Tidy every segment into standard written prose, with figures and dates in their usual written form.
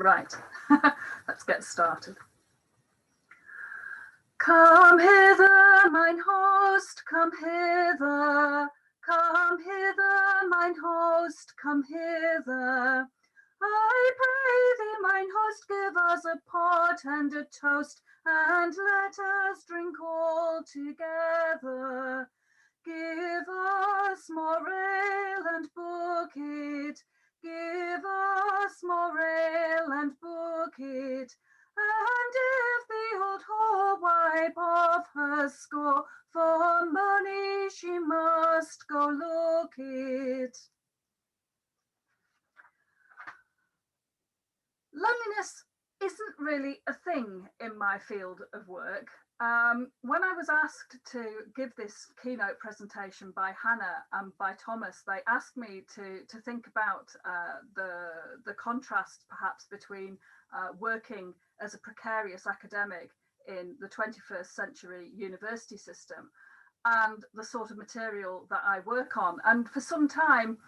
Right, let's get started. Come hither, mine host, come hither. Come hither, mine host, come hither. I pray thee, mine host, give us a pot and a toast, and let us drink all together. Give us more ale and book it. Give us more ale and book it. And if the old whore wipe off her score, for money she must go look it. Loneliness isn't really a thing in my field of work. When I was asked to give this keynote presentation by Hannah and by Thomas, they asked me to think about the contrast perhaps between working as a precarious academic in the 21st century university system and the sort of material that I work on. And for some time,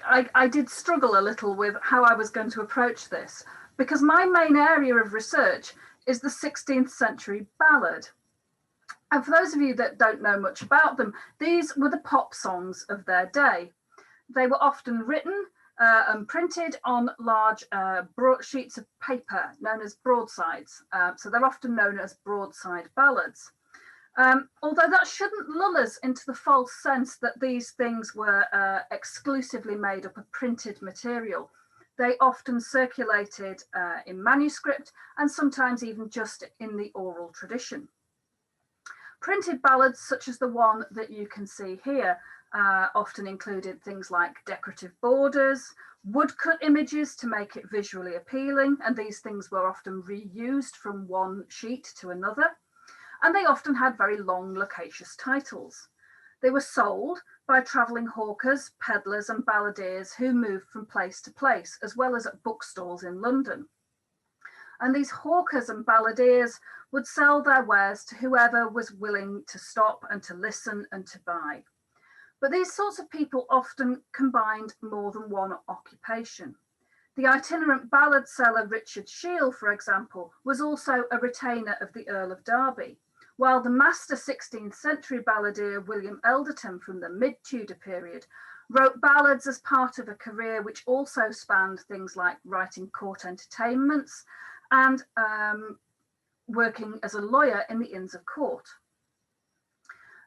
I did struggle a little with how I was going to approach this, because my main area of research is the 16th century ballad. And for those of you that don't know much about them, these were the pop songs of their day. They were often written and printed on large sheets of paper known as broadsides. So they're often known as broadside ballads. Although that shouldn't lull us into the false sense that these things were exclusively made up of printed material. They often circulated in manuscript and sometimes even just in the oral tradition. Printed ballads, such as the one that you can see here, often included things like decorative borders, woodcut images to make it visually appealing, and these things were often reused from one sheet to another. And they often had very long, loquacious titles. They were sold by travelling hawkers, peddlers and balladeers who moved from place to place, as well as at bookstalls in London. And these hawkers and balladeers would sell their wares to whoever was willing to stop and to listen and to buy. But these sorts of people often combined more than one occupation. The itinerant ballad seller Richard Shiel, for example, was also a retainer of the Earl of Derby, while the master 16th century balladeer William Elderton from the mid-Tudor period wrote ballads as part of a career which also spanned things like writing court entertainments and working as a lawyer in the Inns of Court.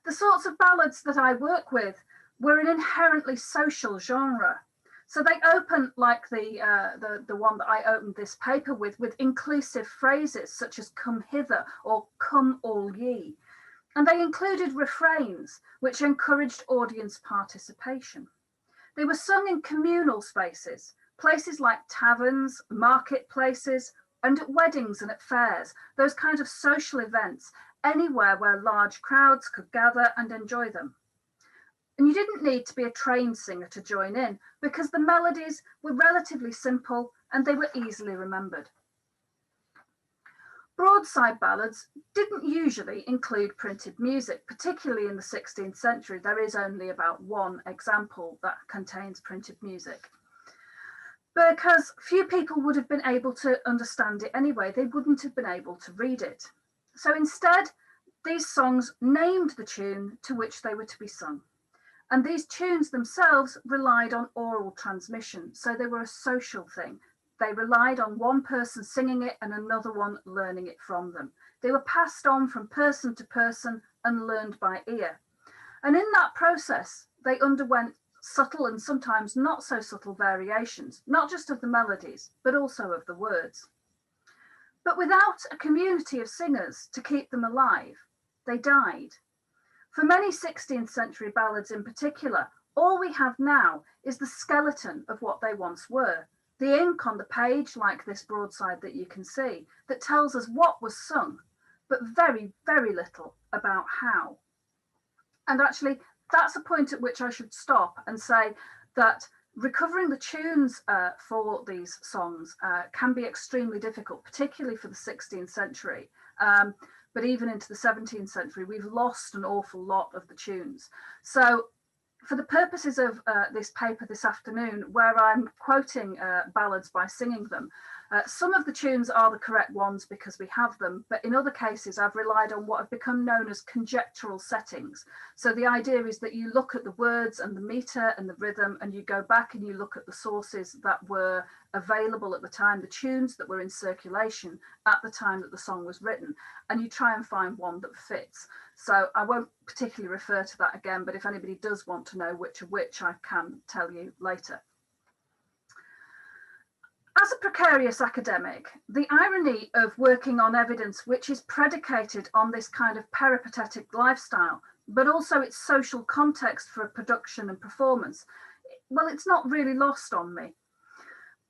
The sorts of ballads that I work with were an inherently social genre. So they open like the one that I opened this paper with inclusive phrases such as come hither or come all ye. And they included refrains which encouraged audience participation. They were sung in communal spaces, places like taverns, marketplaces, and at weddings and at fairs, those kind of social events, anywhere where large crowds could gather and enjoy them. And you didn't need to be a trained singer to join in because the melodies were relatively simple and they were easily remembered. Broadside ballads didn't usually include printed music, particularly in the 16th century. There is only about one example that contains printed music, because few people would have been able to understand it anyway. They wouldn't have been able to read it. So instead, these songs named the tune to which they were to be sung. And these tunes themselves relied on oral transmission, so they were a social thing. They relied on one person singing it and another one learning it from them. They were passed on from person to person and learned by ear. And in that process, they underwent subtle and sometimes not so subtle variations, not just of the melodies, but also of the words. But without a community of singers to keep them alive, they died. For many 16th century ballads in particular, all we have now is the skeleton of what they once were. The ink on the page, like this broadside that you can see, that tells us what was sung, but very, very little about how. And actually, that's a point at which I should stop and say that recovering the tunes for these songs can be extremely difficult, particularly for the 16th century. But even into the 17th century, we've lost an awful lot of the tunes. So for the purposes of this paper this afternoon, where I'm quoting ballads by singing them, Some of the tunes are the correct ones because we have them, but in other cases I've relied on what have become known as conjectural settings. So the idea is that you look at the words and the meter and the rhythm, and you go back and you look at the sources that were available at the time, the tunes that were in circulation at the time that the song was written, and you try and find one that fits. So I won't particularly refer to that again, but if anybody does want to know which of which, I can tell you later. As a precarious academic, the irony of working on evidence which is predicated on this kind of peripatetic lifestyle, but also its social context for production and performance, well, it's not really lost on me.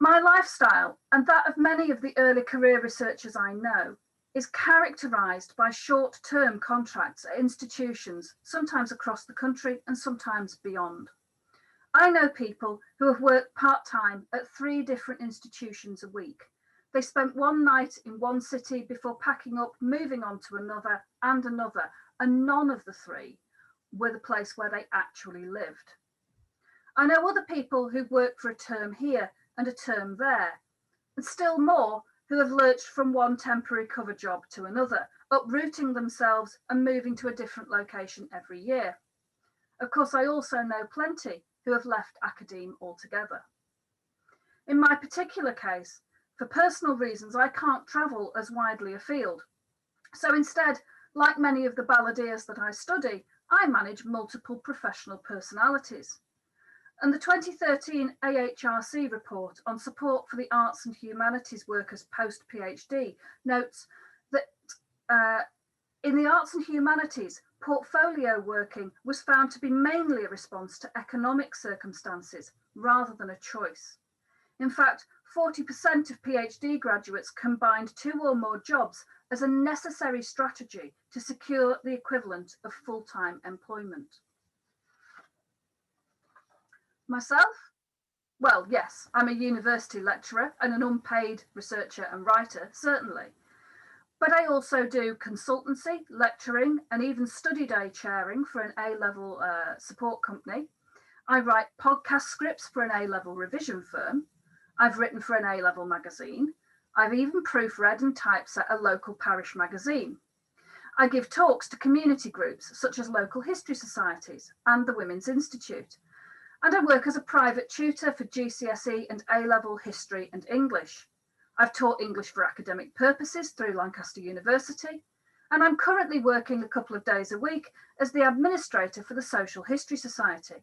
My lifestyle, and that of many of the early career researchers I know, is characterised by short-term contracts at institutions, sometimes across the country and sometimes beyond. I know people who have worked part-time at 3 different institutions a week. They spent one night in one city before packing up, moving on to another and another, and none of the 3 were the place where they actually lived. I know other people who've worked for a term here and a term there, and still more who have lurched from one temporary cover job to another, uprooting themselves and moving to a different location every year. Of course, I also know plenty who have left academe altogether. In my particular case, for personal reasons, I can't travel as widely afield. So instead, like many of the balladeers that I study, I manage multiple professional personalities. And the 2013 AHRC report on support for the arts and humanities workers post-PhD notes that in the arts and humanities, portfolio working was found to be mainly a response to economic circumstances rather than a choice. In fact, 40% of PhD graduates combined 2 or more jobs as a necessary strategy to secure the equivalent of full-time employment. Myself? Well, yes, I'm a university lecturer and an unpaid researcher and writer, certainly. But I also do consultancy, lecturing, and even study day chairing for an A-level support company. I write podcast scripts for an A-level revision firm. I've written for an A-level magazine. I've even proofread and typeset a local parish magazine. I give talks to community groups such as local history societies and the Women's Institute. And I work as a private tutor for GCSE and A-level history and English. I've taught English for academic purposes through Lancaster University, and I'm currently working a couple of days a week as the administrator for the Social History Society.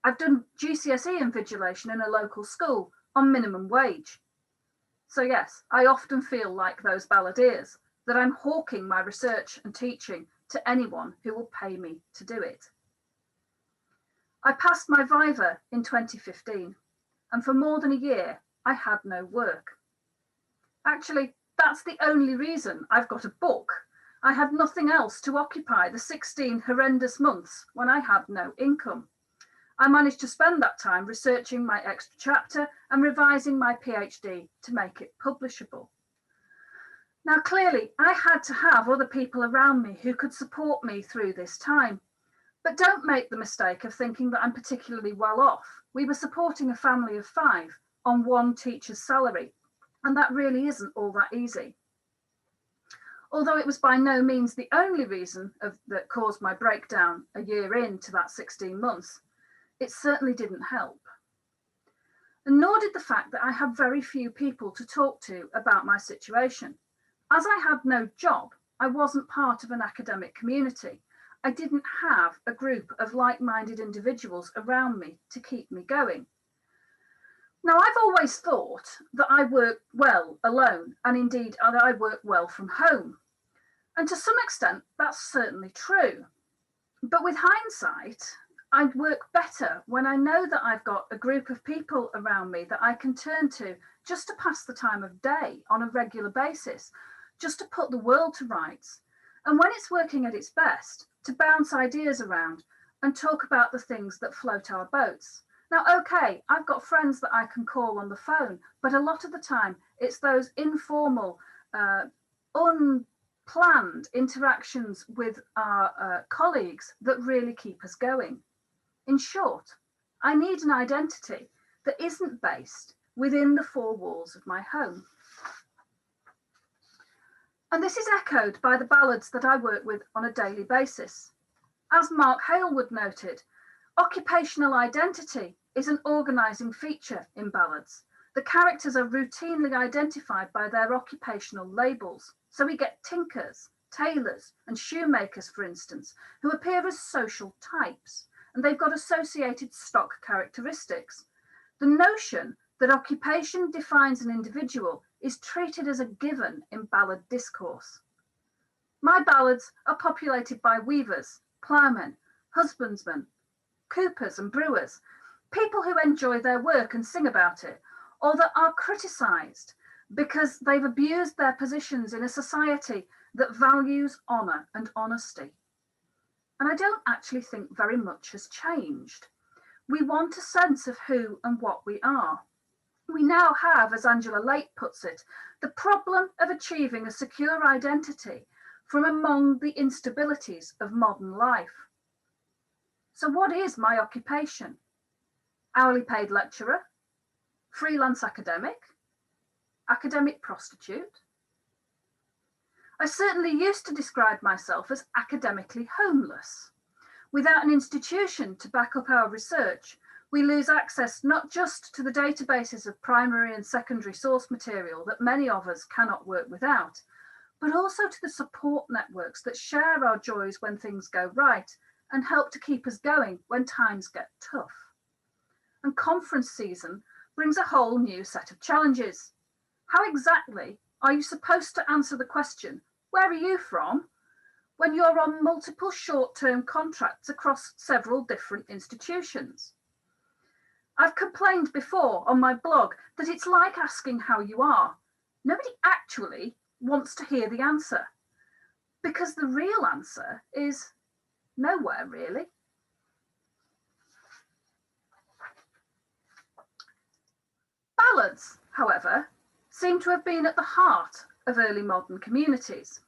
I've done GCSE invigilation in a local school on minimum wage. So yes, I often feel like those balladeers, that I'm hawking my research and teaching to anyone who will pay me to do it. I passed my Viva in 2015, and for more than a year, I had no work. Actually, that's the only reason I've got a book. I had nothing else to occupy the 16 horrendous months when I had no income. I managed to spend that time researching my extra chapter and revising my PhD to make it publishable. Now, clearly, I had to have other people around me who could support me through this time. But don't make the mistake of thinking that I'm particularly well off. We were supporting a family of 5 on one teacher's salary, and that really isn't all that easy. Although it was by no means the only reason that caused my breakdown a year into that 16 months, it certainly didn't help. And nor did the fact that I had very few people to talk to about my situation. As I had no job, I wasn't part of an academic community. I didn't have a group of like-minded individuals around me to keep me going. Now, I've always thought that I work well alone, and indeed that I work well from home. And to some extent, that's certainly true. But with hindsight, I'd work better when I know that I've got a group of people around me that I can turn to just to pass the time of day on a regular basis, just to put the world to rights. And when it's working at its best, to bounce ideas around and talk about the things that float our boats. Now, okay, I've got friends that I can call on the phone, but a lot of the time it's those informal, unplanned interactions with our colleagues that really keep us going. In short, I need an identity that isn't based within the four walls of my home. And this is echoed by the ballads that I work with on a daily basis. As Mark Halewood noted, occupational identity is an organising feature in ballads. The characters are routinely identified by their occupational labels. So we get tinkers, tailors, and shoemakers, for instance, who appear as social types, and they've got associated stock characteristics. The notion that occupation defines an individual is treated as a given in ballad discourse. My ballads are populated by weavers, ploughmen, husbandsmen, coopers and brewers, people who enjoy their work and sing about it, or that are criticised because they've abused their positions in a society that values honour and honesty. And I don't actually think very much has changed. We want a sense of who and what we are. We now have, as Angela Lake puts it, the problem of achieving a secure identity from among the instabilities of modern life. So what is my occupation? Hourly paid lecturer, freelance academic, academic prostitute? I certainly used to describe myself as academically homeless. Without an institution to back up our research, we lose access not just to the databases of primary and secondary source material that many of us cannot work without, but also to the support networks that share our joys when things go right and help to keep us going when times get tough. And conference season brings a whole new set of challenges. How exactly are you supposed to answer the question, where are you from, when you're on multiple short-term contracts across several different institutions? I've complained before on my blog that it's like asking how you are. Nobody actually wants to hear the answer, because the real answer is nowhere, really. Ballads, however, seem to have been at the heart of early modern communities.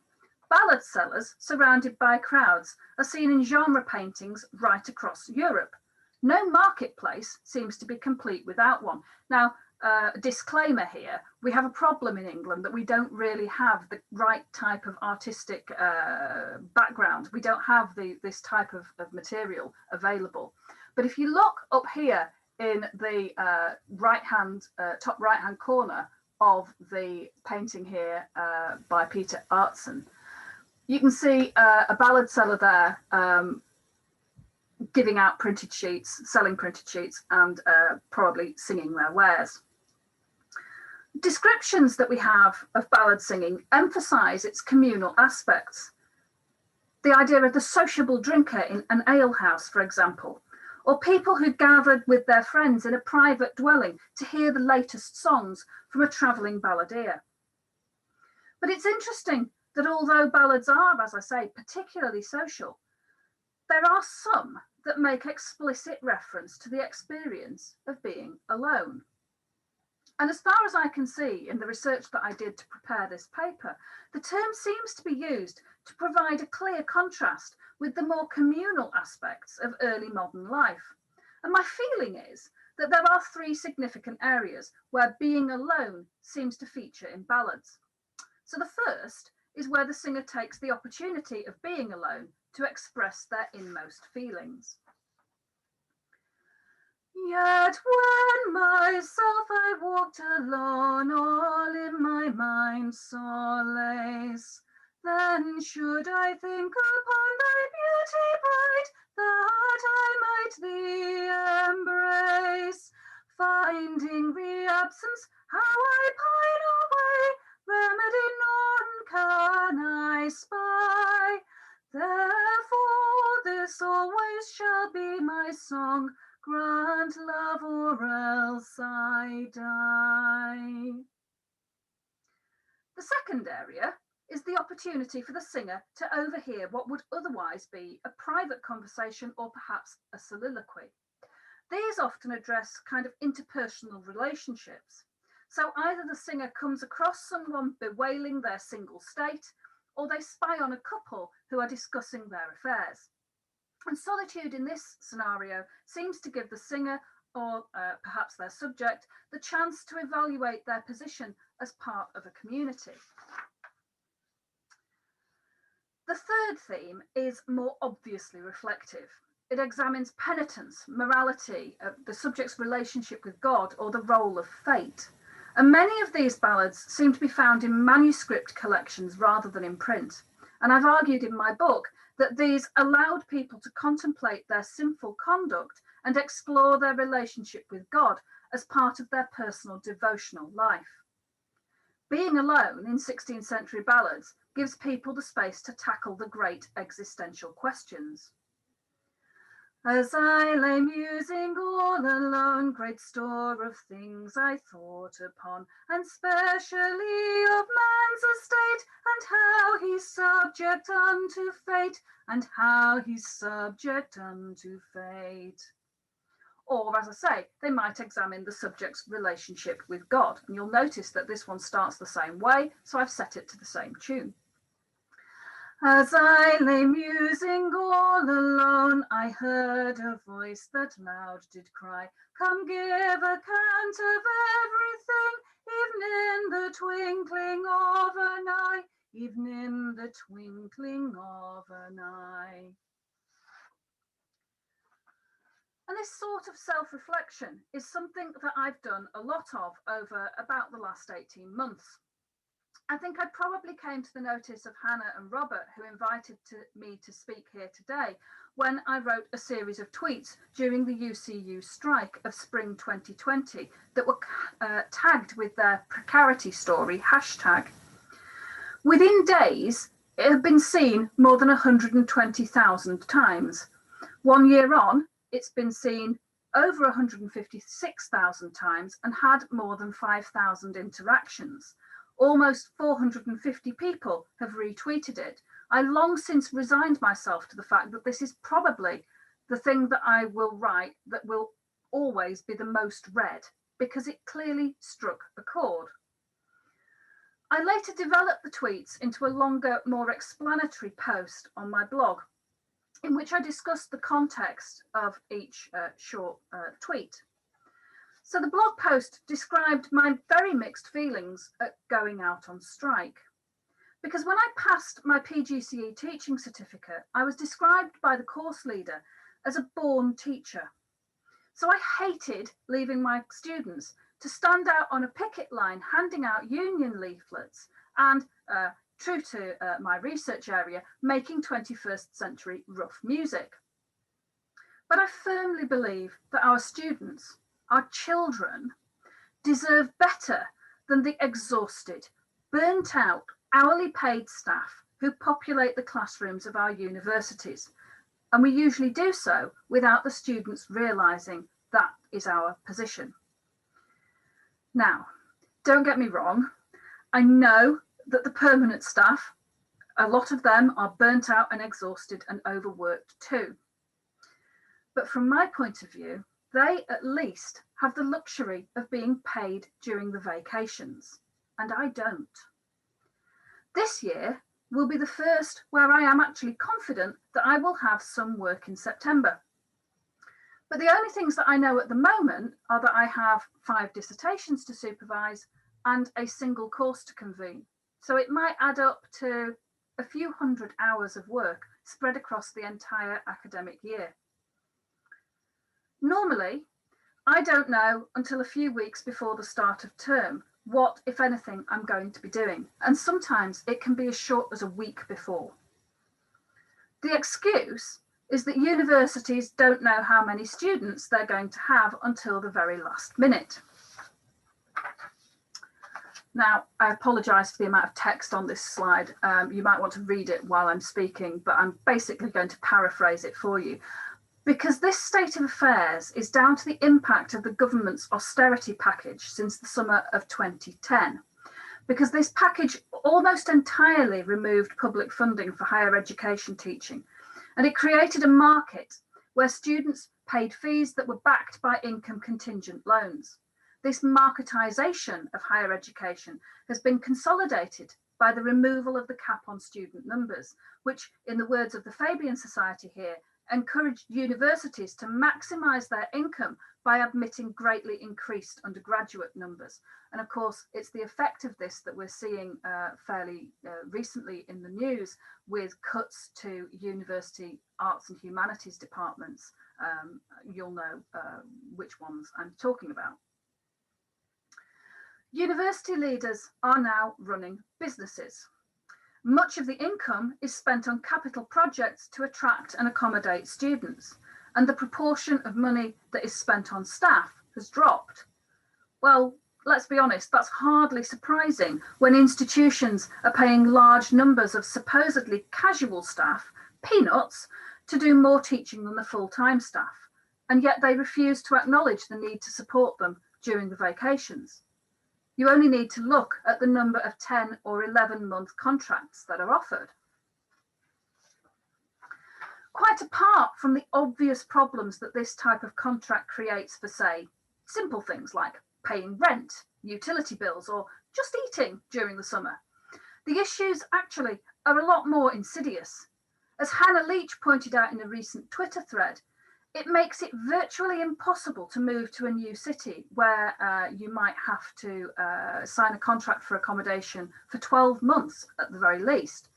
Ballad sellers surrounded by crowds are seen in genre paintings right across Europe. No marketplace seems to be complete without one. Now, disclaimer here, we have a problem in England that we don't really have the right type of artistic background. We don't have this type of material available. But if you look up here in the top right-hand corner of the painting here by Peter Artson, you can see a ballad seller there giving out printed sheets, selling printed sheets, and probably singing their wares. Descriptions that we have of ballad singing emphasize its communal aspects. The idea of the sociable drinker in an alehouse, for example, or people who gathered with their friends in a private dwelling to hear the latest songs from a travelling balladeer. But it's interesting that although ballads are, as I say, particularly social, there are some that make explicit reference to the experience of being alone. And as far as I can see in the research that I did to prepare this paper, the term seems to be used to provide a clear contrast with the more communal aspects of early modern life. And my feeling is that there are three significant areas where being alone seems to feature in ballads. So the first is where the singer takes the opportunity of being alone to express their inmost feelings. Yet when myself I walked alone, all in my mind solace, then should I think upon thy beauty bright, that I might thee embrace, finding the absence, how I pine away, remedy none can I spy. Therefore this always shall be my song, grant love or else I die. The second area is the opportunity for the singer to overhear what would otherwise be a private conversation or perhaps a soliloquy. These often address kind of interpersonal relationships. So either the singer comes across someone bewailing their single state, or they spy on a couple who are discussing their affairs. And solitude in this scenario seems to give the singer or perhaps their subject, the chance to evaluate their position as part of a community. The third theme is more obviously reflective. It examines penitence, morality, the subject's relationship with God, or the role of fate. And many of these ballads seem to be found in manuscript collections rather than in print. And I've argued in my book that these allowed people to contemplate their sinful conduct and explore their relationship with God as part of their personal devotional life. Being alone in 16th century ballads gives people the space to tackle the great existential questions. As I lay musing all alone, great store of things I thought upon, and specially of man's estate, and how he's subject unto fate, and how he's subject unto fate. Or, as I say, they might examine the subject's relationship with God. And you'll notice that this one starts the same way, so I've set it to the same tune. As I lay musing all alone, I heard a voice that loud did cry, come give account of everything, even in the twinkling of an eye, even in the twinkling of an eye. And this sort of self-reflection is something that I've done a lot of over about the last 18 months. I think I probably came to the notice of Hannah and Robert, who invited me to speak here today, when I wrote a series of tweets during the UCU strike of spring 2020 that were tagged with their Precarity story hashtag. Within days, it had been seen more than 120,000 times. 1 year on, it's been seen over 156,000 times and had more than 5,000 interactions. Almost 450 people have retweeted it. I long since resigned myself to the fact that this is probably the thing that I will write that will always be the most read, because it clearly struck a chord. I later developed the tweets into a longer, more explanatory post on my blog, in which I discussed the context of each short tweet. So the blog post described my very mixed feelings at going out on strike. Because when I passed my PGCE teaching certificate, I was described by the course leader as a born teacher. So I hated leaving my students to stand out on a picket line handing out union leaflets and, true to my research area, making 21st century rough music. But I firmly believe that our students, our children, deserve better than the exhausted, burnt out, hourly paid staff who populate the classrooms of our universities. And we usually do so without the students realising that is our position. Now, don't get me wrong, I know that the permanent staff, a lot of them are burnt out and exhausted and overworked too. But from my point of view, they at least have the luxury of being paid during the vacations, and I don't. This year will be the first where I am actually confident that I will have some work in September. But the only things that I know at the moment are that I have 5 dissertations to supervise and a single course to convene. So it might add up to a few hundred hours of work spread across the entire academic year. Normally, I don't know until a few weeks before the start of term what, if anything, I'm going to be doing. And sometimes it can be as short as a week before. The excuse is that universities don't know how many students they're going to have until the very last minute. Now, I apologise for the amount of text on this slide. You might want to read it while I'm speaking, but I'm basically going to paraphrase it for you. Because this state of affairs is down to the impact of the government's austerity package since the summer of 2010. Because this package almost entirely removed public funding for higher education teaching, and it created a market where students paid fees that were backed by income contingent loans. This marketisation of higher education has been consolidated by the removal of the cap on student numbers, which, in the words of the Fabian Society here, encouraged universities to maximise their income by admitting greatly increased undergraduate numbers. And of course, it's the effect of this that we're seeing fairly recently in the news, with cuts to university arts and humanities departments. You'll know which ones I'm talking about. University leaders are now running businesses. Much of the income is spent on capital projects to attract and accommodate students, and the proportion of money that is spent on staff has dropped. Well, let's be honest, that's hardly surprising when institutions are paying large numbers of supposedly casual staff, peanuts, to do more teaching than the full-time staff, and yet they refuse to acknowledge the need to support them during the vacations. You only need to look at the number of 10 or 11-month contracts that are offered. Quite apart from the obvious problems that this type of contract creates for, say, simple things like paying rent, utility bills, or just eating during the summer, the issues actually are a lot more insidious. As Hannah Leach pointed out in a recent Twitter thread, it makes it virtually impossible to move to a new city where you might have to sign a contract for accommodation for 12 months at the very least.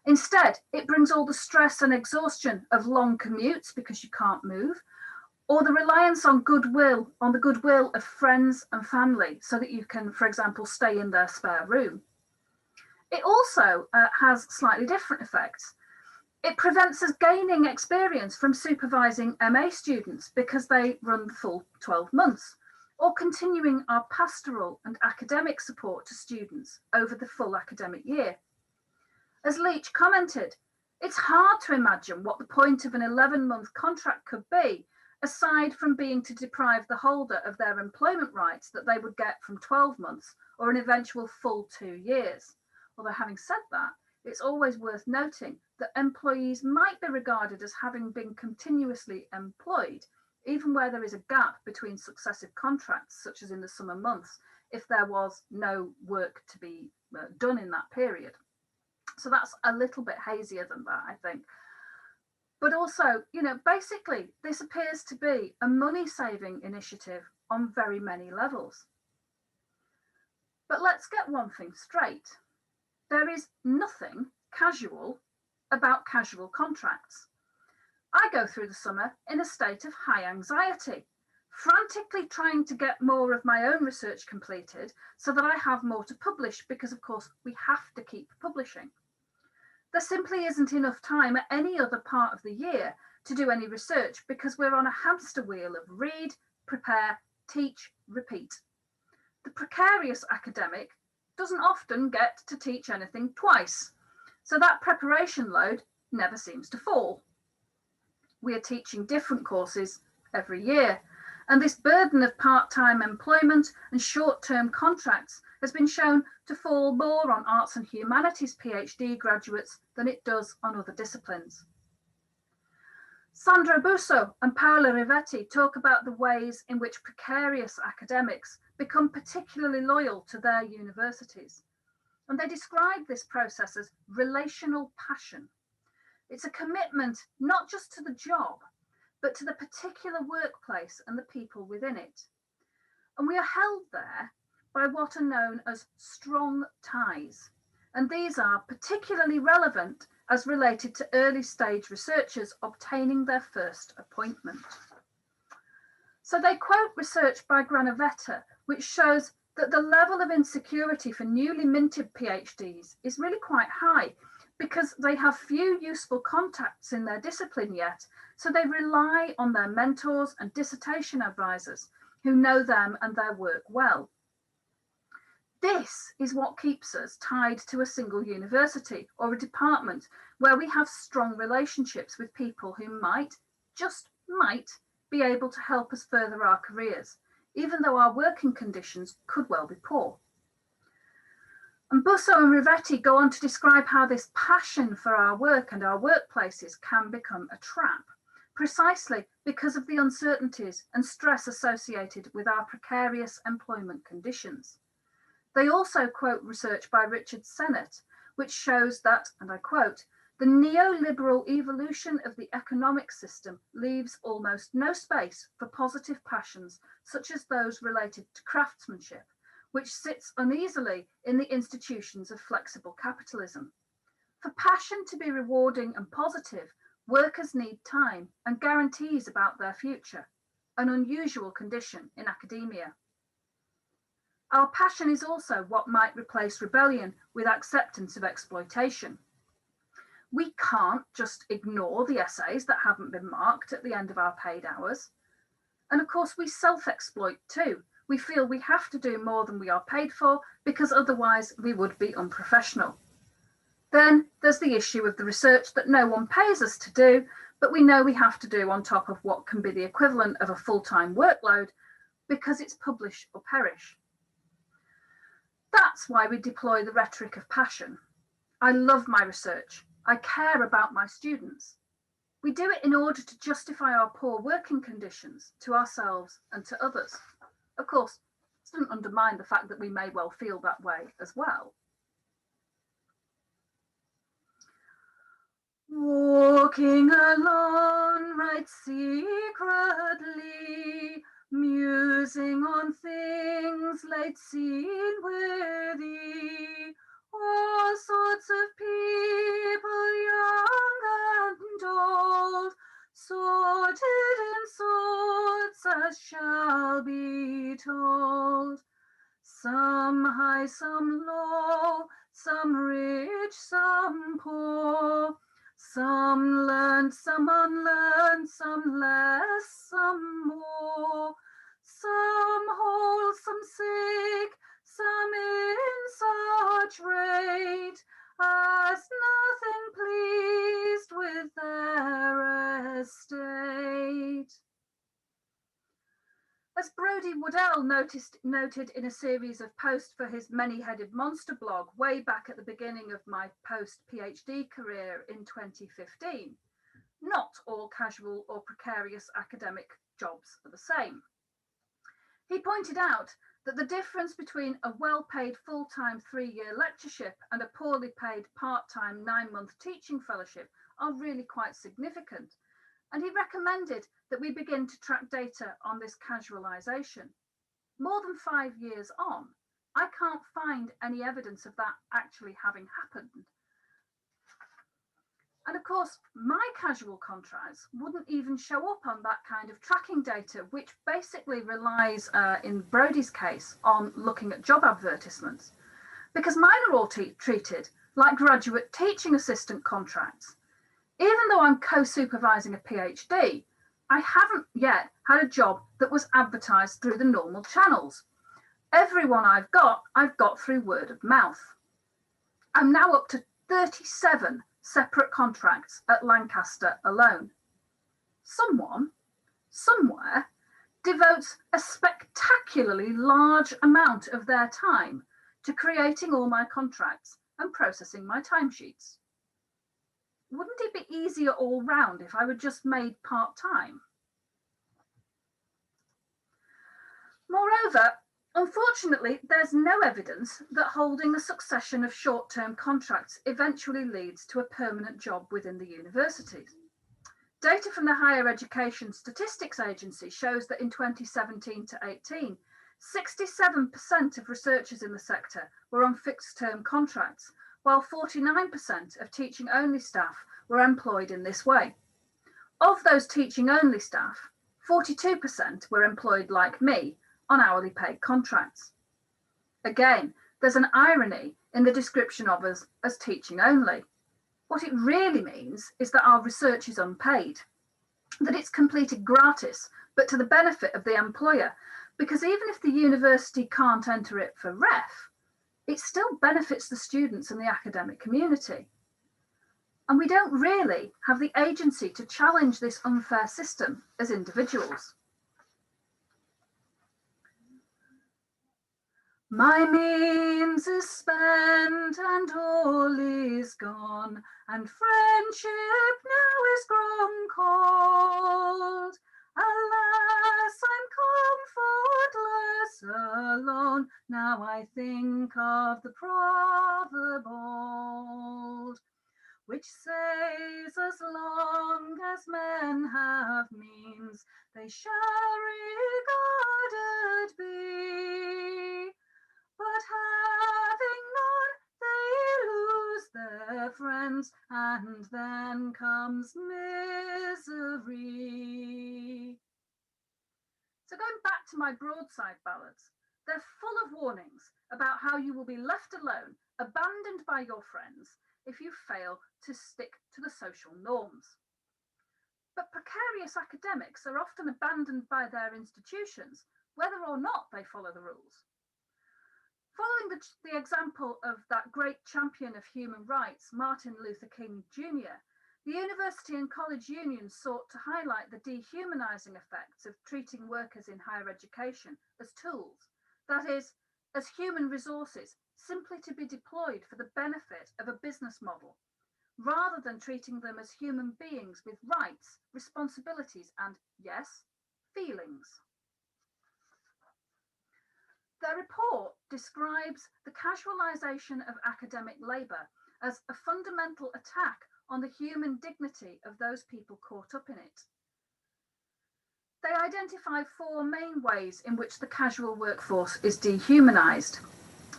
Instead, it brings all the stress and exhaustion of long commutes because you can't move, or the reliance on the goodwill of friends and family so that you can, for example, stay in their spare room. It also has slightly different effects. It prevents us gaining experience from supervising MA students because they run the full 12 months, or continuing our pastoral and academic support to students over the full academic year. As Leach commented, it's hard to imagine what the point of an 11-month contract could be, aside from being to deprive the holder of their employment rights that they would get from 12 months or an eventual full 2 years. Although having said that, it's always worth noting that employees might be regarded as having been continuously employed, even where there is a gap between successive contracts, such as in the summer months, if there was no work to be done in that period. So that's a little bit hazier than that, I think. But also, basically, this appears to be a money-saving initiative on very many levels. But let's get one thing straight. There is nothing casual about casual contracts. I go through the summer in a state of high anxiety, frantically trying to get more of my own research completed so that I have more to publish, because of course we have to keep publishing. There simply isn't enough time at any other part of the year to do any research because we're on a hamster wheel of read, prepare, teach, repeat. The precarious academic doesn't often get to teach anything twice, so that preparation load never seems to fall. We are teaching different courses every year, and this burden of part-time employment and short-term contracts has been shown to fall more on arts and humanities PhD graduates than it does on other disciplines. Sandra Busso and Paola Rivetti talk about the ways in which precarious academics become particularly loyal to their universities. And they describe this process as relational passion. It's a commitment not just to the job, but to the particular workplace and the people within it. And we are held there by what are known as strong ties. And these are particularly relevant as related to early stage researchers obtaining their first appointment. So they quote research by Granovetta, which shows that the level of insecurity for newly minted PhDs is really quite high because they have few useful contacts in their discipline yet, so they rely on their mentors and dissertation advisors who know them and their work well. This is what keeps us tied to a single university or a department where we have strong relationships with people who might, just might, be able to help us further our careers, even though our working conditions could well be poor. And Busso and Rivetti go on to describe how this passion for our work and our workplaces can become a trap, precisely because of the uncertainties and stress associated with our precarious employment conditions. They also quote research by Richard Sennett, which shows that, and I quote, The neoliberal evolution of the economic system leaves almost no space for positive passions, such as those related to craftsmanship, which sits uneasily in the institutions of flexible capitalism. For passion to be rewarding and positive, workers need time and guarantees about their future, an unusual condition in academia. Our passion is also what might replace rebellion with acceptance of exploitation. We can't just ignore the essays that haven't been marked at the end of our paid hours. And of course, we self-exploit too. We feel we have to do more than we are paid for because otherwise we would be unprofessional. Then there's the issue of the research that no one pays us to do, but we know we have to do on top of what can be the equivalent of a full-time workload because it's publish or perish. That's why we deploy the rhetoric of passion. I love my research. I care about my students. We do it in order to justify our poor working conditions to ourselves and to others. Of course, this doesn't undermine the fact that we may well feel that way as well. Walking alone, right secretly, musing on things late seen with thee, all sorts of people, young and old, sorted in sorts as shall be told. Some high, some low, some rich, some poor, some learned, some unlearned, some less, some more, some whole, some sick, some in such rate as nothing pleased with their estate. As Brodie Woodell noted in a series of posts for his Many-Headed Monster blog way back at the beginning of my post-PhD career in 2015, not all casual or precarious academic jobs are the same. He pointed out that the difference between a well-paid full-time 3-year lectureship and a poorly paid part-time 9-month teaching fellowship are really quite significant. And he recommended that we begin to track data on this casualisation. More than 5 years on, I can't find any evidence of that actually having happened. And of course, my casual contracts wouldn't even show up on that kind of tracking data, which basically relies, in Brodie's case, on looking at job advertisements, because mine are all treated like graduate teaching assistant contracts. Even though I'm co-supervising a PhD, I haven't yet had a job that was advertised through the normal channels. Everyone I've got through word of mouth. I'm now up to 37 separate contracts at Lancaster alone. Someone, somewhere, devotes a spectacularly large amount of their time to creating all my contracts and processing my timesheets. Wouldn't it be easier all round if I were just made part-time? Moreover, unfortunately, there's no evidence that holding a succession of short-term contracts eventually leads to a permanent job within the universities. Data from the Higher Education Statistics Agency shows that in 2017 to 18, 67% of researchers in the sector were on fixed-term contracts, while 49% of teaching-only staff were employed in this way. Of those teaching-only staff, 42% were employed like me on hourly paid contracts. Again, there's an irony in the description of us as teaching-only. What it really means is that our research is unpaid, that it's completed gratis, but to the benefit of the employer, because even if the university can't enter it for ref, it still benefits the students and the academic community. And we don't really have the agency to challenge this unfair system as individuals. My means is spent and all is gone, and friendship now is grown cold. Alas, I'm comfortless alone, now I think of the proverb old. which says as long as men have means, they shall regarded be. But having none, they lose their friends, and then comes misery. So going back to my broadside ballads, they're full of warnings about how you will be left alone, abandoned by your friends, if you fail to stick to the social norms. But precarious academics are often abandoned by their institutions, whether or not they follow the rules. Following the example of that great champion of human rights, Martin Luther King Jr., the university and college unions sought to highlight the dehumanising effects of treating workers in higher education as tools, that is, as human resources simply to be deployed for the benefit of a business model, rather than treating them as human beings with rights, responsibilities, and, yes, feelings. Their report describes the casualisation of academic labour as a fundamental attack on the human dignity of those people caught up in it. They identify 4 main ways in which the casual workforce is dehumanised.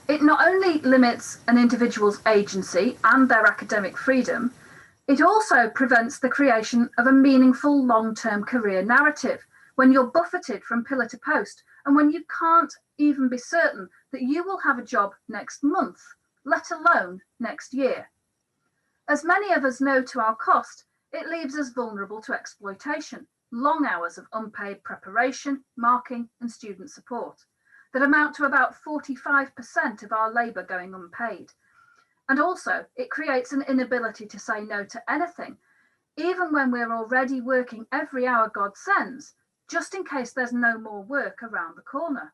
It not only limits an individual's agency and their academic freedom, it also prevents the creation of a meaningful long-term career narrative when you're buffeted from pillar to post and when you can't even be certain that you will have a job next month, let alone next year. As many of us know to our cost, it leaves us vulnerable to exploitation, long hours of unpaid preparation, marking, and student support that amount to about 45% of our labour going unpaid. And also, it creates an inability to say no to anything, even when we're already working every hour God sends, just in case there's no more work around the corner.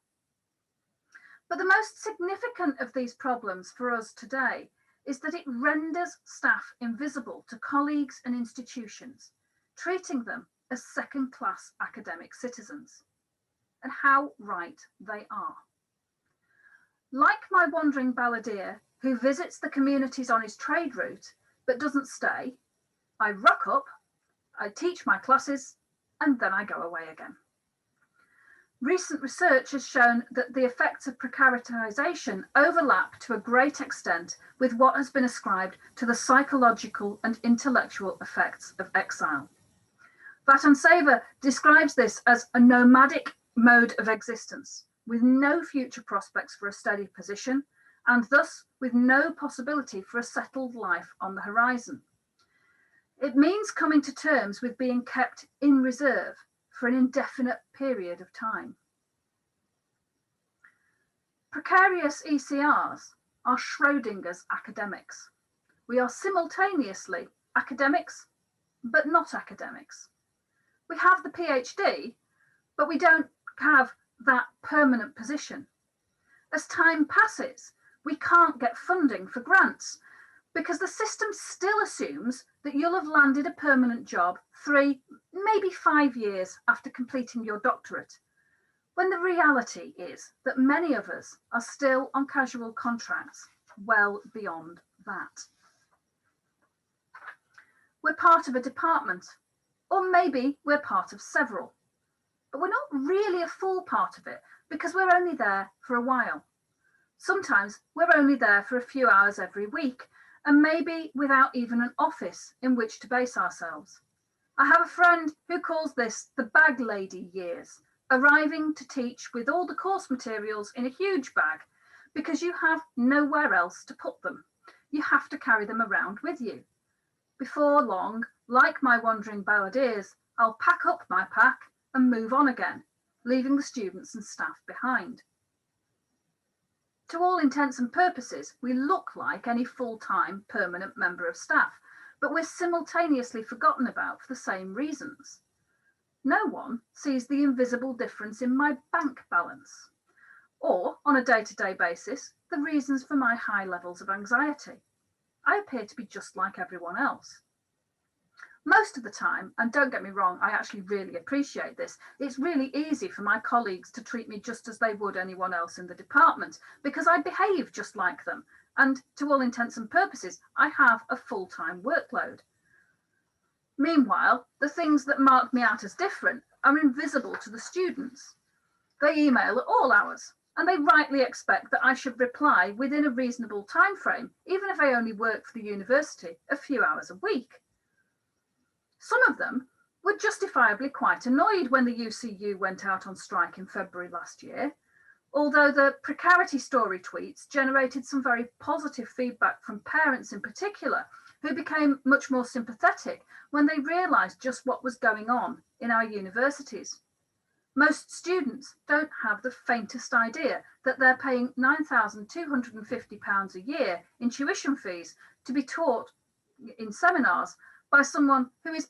But the most significant of these problems for us today is that it renders staff invisible to colleagues and institutions, treating them as second-class academic citizens. And how right they are. Like my wandering balladeer who visits the communities on his trade route but doesn't stay, I rock up, I teach my classes, and then I go away again. Recent research has shown that the effects of precaritization overlap to a great extent with what has been ascribed to the psychological and intellectual effects of exile. Vatansever describes this as a nomadic mode of existence, with no future prospects for a steady position, and thus with no possibility for a settled life on the horizon. It means coming to terms with being kept in reserve for an indefinite period of time. Precarious ECRs are Schrodinger's academics. We are simultaneously academics, but not academics. We have the PhD, but we don't have that permanent position. As time passes, we can't get funding for grants because the system still assumes that you'll have landed a permanent job 3, maybe 5 years after completing your doctorate, when the reality is that many of us are still on casual contracts well beyond that. We're part of a department, or maybe we're part of several, but we're not really a full part of it because we're only there for a while. Sometimes we're only there for a few hours every week, and maybe without even an office in which to base ourselves. I have a friend who calls this the bag lady years, arriving to teach with all the course materials in a huge bag because you have nowhere else to put them. You have to carry them around with you. Before long, like my wandering balladeers, I'll pack up my pack and move on again, leaving the students and staff behind. To all intents and purposes, we look like any full-time permanent member of staff, but we're simultaneously forgotten about for the same reasons. No one sees the invisible difference in my bank balance, or on a day-to-day basis, the reasons for my high levels of anxiety. I appear to be just like everyone else. Most of the time, and don't get me wrong, I actually really appreciate this, it's really easy for my colleagues to treat me just as they would anyone else in the department because I behave just like them and to all intents and purposes, I have a full-time workload. Meanwhile, the things that mark me out as different are invisible to the students. They email at all hours, and they rightly expect that I should reply within a reasonable time frame, even if I only work for the university a few hours a week. Some of them were justifiably quite annoyed when the UCU went out on strike in February last year, although the Precarity story tweets generated some very positive feedback from parents in particular, who became much more sympathetic when they realised just what was going on in our universities. Most students don't have the faintest idea that they're paying £9,250 a year in tuition fees to be taught in seminars by someone who is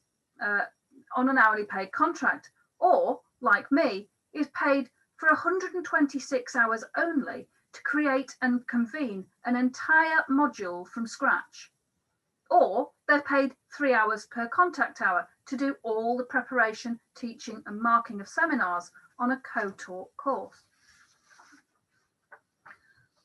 on an hourly paid contract, or, like me, is paid for 126 hours only to create and convene an entire module from scratch. Or they're paid 3 hours per contact hour to do all the preparation, teaching and marking of seminars on a co-taught course.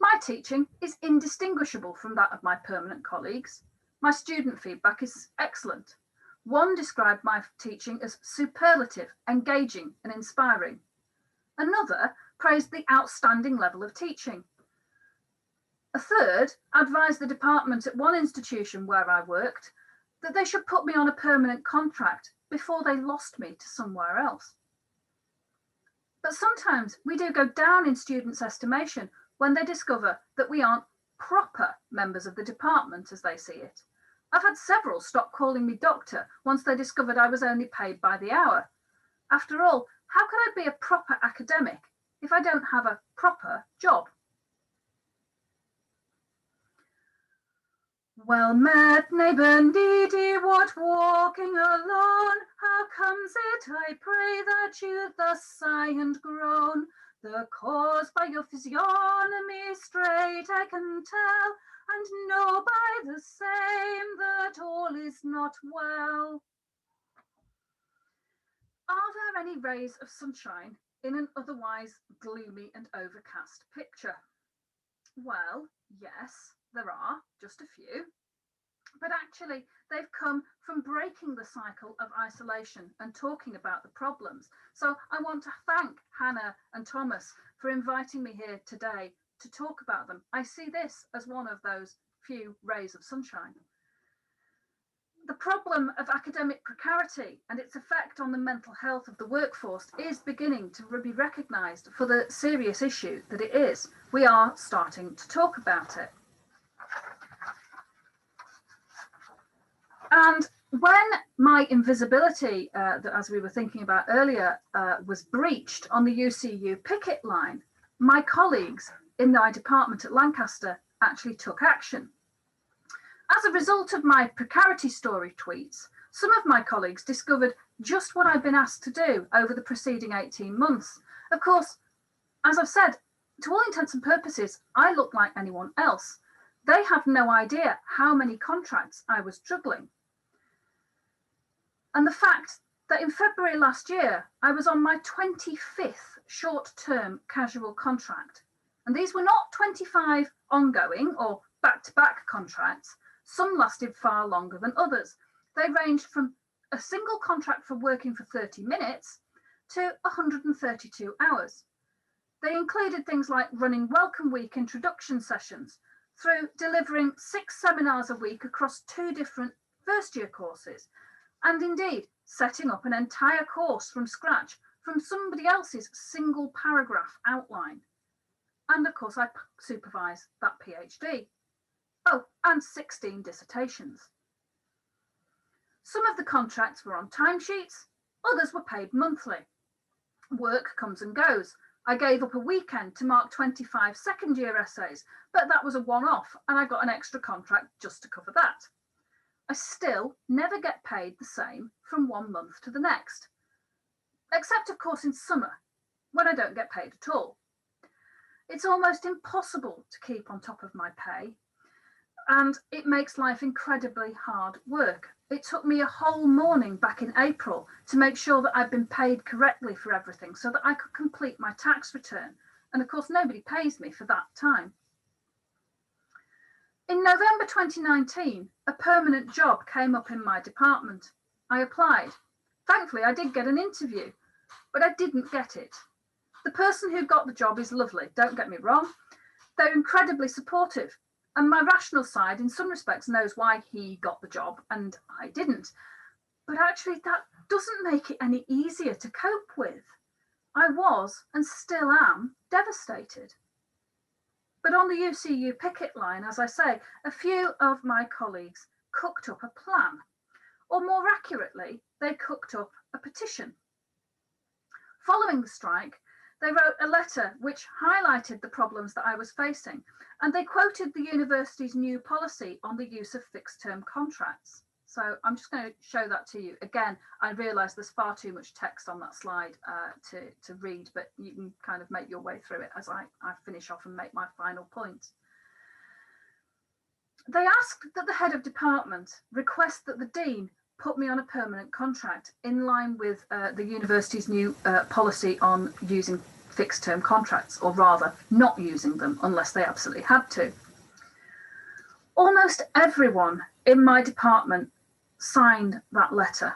My teaching is indistinguishable from that of my permanent colleagues. My student feedback is excellent. One described my teaching as superlative, engaging and inspiring. Another praised the outstanding level of teaching. A third advised the department at one institution where I worked that they should put me on a permanent contract before they lost me to somewhere else. But sometimes we do go down in students' estimation when they discover that we aren't proper members of the department as they see it. I've had several stop calling me doctor once they discovered I was only paid by the hour. After all, how can I be a proper academic if I don't have a proper job? Well met, neighbour needy, what walking alone? How comes it, I pray, that you thus sigh and groan? The cause by your physiognomy straight I can tell, and know by the same that all is not well. Are there any rays of sunshine in an otherwise gloomy and overcast picture? Well, yes, there are, just a few. But actually, they've come from breaking the cycle of isolation and talking about the problems. So I want to thank Hannah and Thomas for inviting me here today to talk about them. I see this as one of those few rays of sunshine. The problem of academic precarity and its effect on the mental health of the workforce is beginning to be recognised for the serious issue that it is. We are starting to talk about it. And when my invisibility, as we were thinking about earlier, was breached on the UCU picket line, my colleagues in my department at Lancaster actually took action. As a result of my Precarity story tweets, some of my colleagues discovered just what I've been asked to do over the preceding 18 months. Of course, as I've said, to all intents and purposes, I look like anyone else. They have no idea how many contracts I was juggling. And the fact that in February last year, I was on my 25th short-term casual contract. And these were not 25 ongoing or back-to-back contracts. Some lasted far longer than others. They ranged from a single contract for working for 30 minutes to 132 hours. They included things like running Welcome Week introduction sessions, through delivering 6 seminars a week across 2 different first-year courses, and indeed setting up an entire course from scratch from somebody else's single paragraph outline. And of course, I supervise that PhD. Oh, and 16 dissertations. Some of the contracts were on timesheets, others were paid monthly. Work comes and goes. I gave up a weekend to mark 25 second-year essays, but that was a one-off, and I got an extra contract just to cover that. I still never get paid the same from one month to the next, except of course in summer, when I don't get paid at all. It's almost impossible to keep on top of my pay, and it makes life incredibly hard work. It took me a whole morning back in April to make sure that I'd been paid correctly for everything so that I could complete my tax return. And of course, nobody pays me for that time. In November 2019, a permanent job came up in my department. I applied. Thankfully, I did get an interview, but I didn't get it. The person who got the job is lovely, don't get me wrong. They're incredibly supportive, and my rational side in some respects knows why he got the job and I didn't. But actually that doesn't make it any easier to cope with. I was and still am devastated. But on the UCU picket line, as I say, a few of my colleagues cooked up a plan, or more accurately, they cooked up a petition. Following the strike, they wrote a letter which highlighted the problems that I was facing, and they quoted the university's new policy on the use of fixed-term contracts. So I'm just going to show that to you. Again, I realise there's far too much text on that slide to read, but you can kind of make your way through it as I finish off and make my final points. They asked that the head of department request that the dean put me on a permanent contract in line with the university's new policy on using fixed-term contracts, or rather not using them unless they absolutely had to. Almost everyone in my department signed that letter,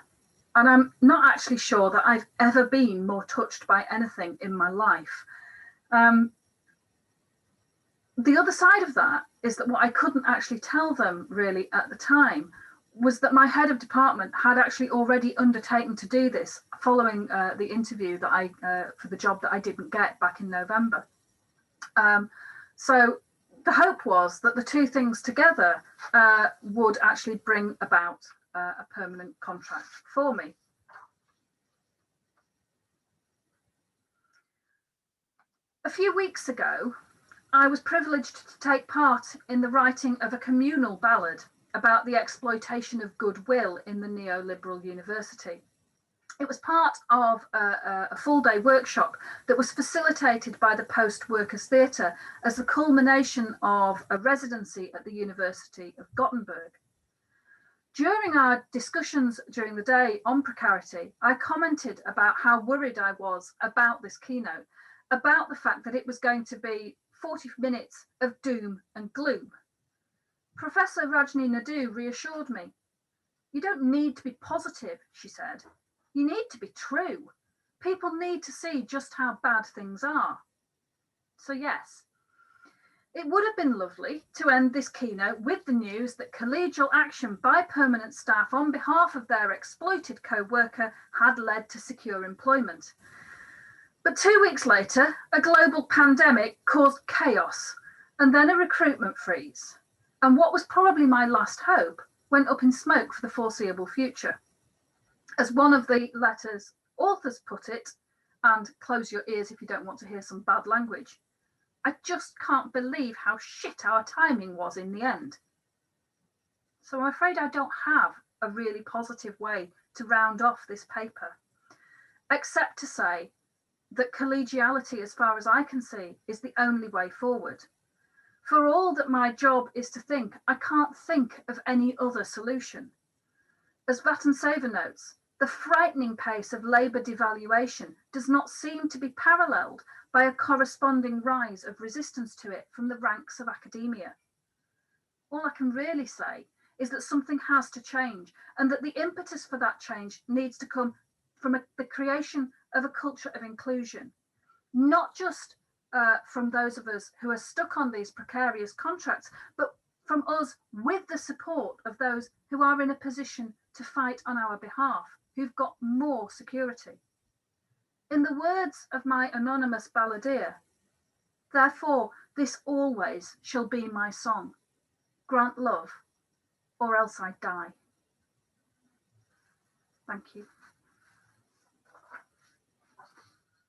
and I'm not actually sure that I've ever been more touched by anything in my life. The other side of that is that what I couldn't actually tell them really at the time was that my head of department had actually already undertaken to do this following the interview that for the job that I didn't get back in November. So the hope was that the two things together would actually bring about a permanent contract for me. A few weeks ago, I was privileged to take part in the writing of a communal ballad about the exploitation of goodwill in the neoliberal university. It was part of a full-day workshop that was facilitated by the Post Workers Theatre as the culmination of a residency at the University of Gothenburg. During our discussions during the day on precarity, I commented about how worried I was about this keynote, about the fact that it was going to be 40 minutes of doom and gloom. Professor Rajni Naidu reassured me. You don't need to be positive, she said. You need to be true. People need to see just how bad things are. So yes, it would have been lovely to end this keynote with the news that collegial action by permanent staff on behalf of their exploited co-worker had led to secure employment. But 2 weeks later, a global pandemic caused chaos and then a recruitment freeze. And what was probably my last hope went up in smoke for the foreseeable future. As one of the letter's authors put it, and close your ears if you don't want to hear some bad language, I just can't believe how shit our timing was in the end. So I'm afraid I don't have a really positive way to round off this paper, except to say that collegiality, as far as I can see, is the only way forward. For all that my job is to think, I can't think of any other solution. As Vatnseva notes, the frightening pace of labour devaluation does not seem to be paralleled by a corresponding rise of resistance to it from the ranks of academia. All I can really say is that something has to change, and that the impetus for that change needs to come from the creation of a culture of inclusion, not just from those of us who are stuck on these precarious contracts, but from us with the support of those who are in a position to fight on our behalf, who've got more security. In the words of my anonymous balladeer, therefore this always shall be my song, grant love, or else I die. Thank you.